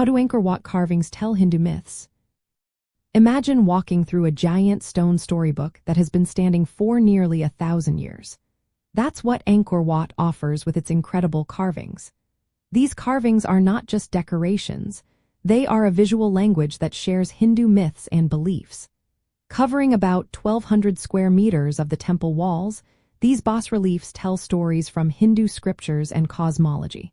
How do Angkor Wat carvings tell Hindu myths? Imagine walking through a giant stone storybook that has been standing for nearly 1,000 years. That's what Angkor Wat offers with its incredible carvings. These carvings are not just decorations, they are a visual language that shares Hindu myths and beliefs. Covering about 1,200 square meters of the temple walls, these bas-reliefs tell stories from Hindu scriptures and cosmology.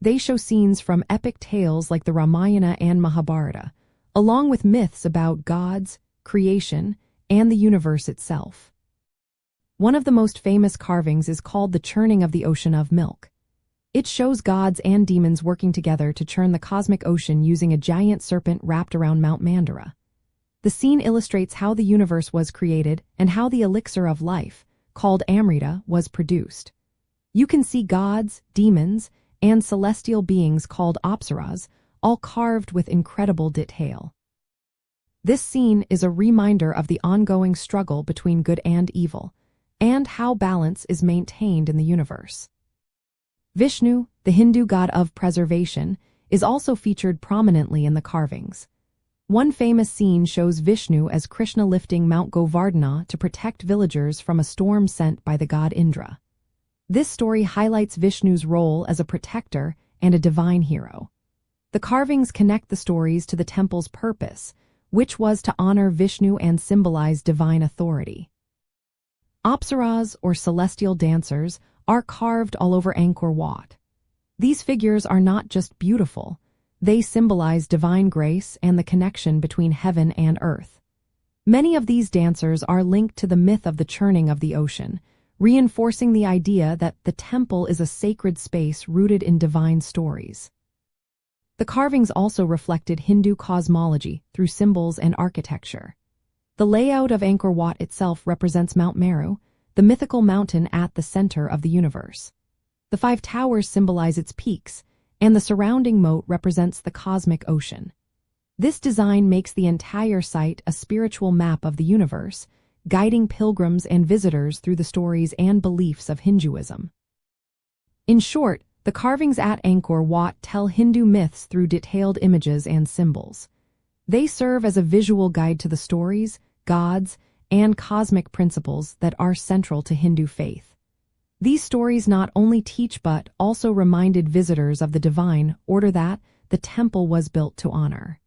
They show scenes from epic tales like the Ramayana and Mahabharata, along with myths about gods, creation, and the universe itself. One of the most famous carvings is called the Churning of the Ocean of Milk. It shows gods and demons working together to churn the cosmic ocean using a giant serpent wrapped around Mount Mandara. The scene illustrates how the universe was created and how the elixir of life, called Amrita, was produced. You can see gods, demons, and celestial beings called apsaras, all carved with incredible detail. This scene is a reminder of the ongoing struggle between good and evil, and how balance is maintained in the universe. Vishnu, the Hindu god of preservation, is also featured prominently in the carvings. One famous scene shows Vishnu as Krishna lifting Mount Govardhana to protect villagers from a storm sent by the god Indra. This story highlights Vishnu's role as a protector and a divine hero. The carvings connect the stories to the temple's purpose, which was to honor Vishnu and symbolize divine authority. Apsaras, or celestial dancers, are carved all over Angkor Wat. These figures are not just beautiful, they symbolize divine grace and the connection between heaven and earth. Many of these dancers are linked to the myth of the churning of the ocean, reinforcing the idea that the temple is a sacred space rooted in divine stories. The carvings also reflected Hindu cosmology through symbols and architecture. The layout of Angkor Wat itself represents Mount Meru, the mythical mountain at the center of the universe. The 5 towers symbolize its peaks, and the surrounding moat represents the cosmic ocean. This design makes the entire site a spiritual map of the universe, guiding pilgrims and visitors through the stories and beliefs of Hinduism. In short, the carvings at Angkor Wat tell Hindu myths through detailed images and symbols. They serve as a visual guide to the stories, gods, and cosmic principles that are central to Hindu faith. These stories not only teach but also reminded visitors of the divine order that the temple was built to honor.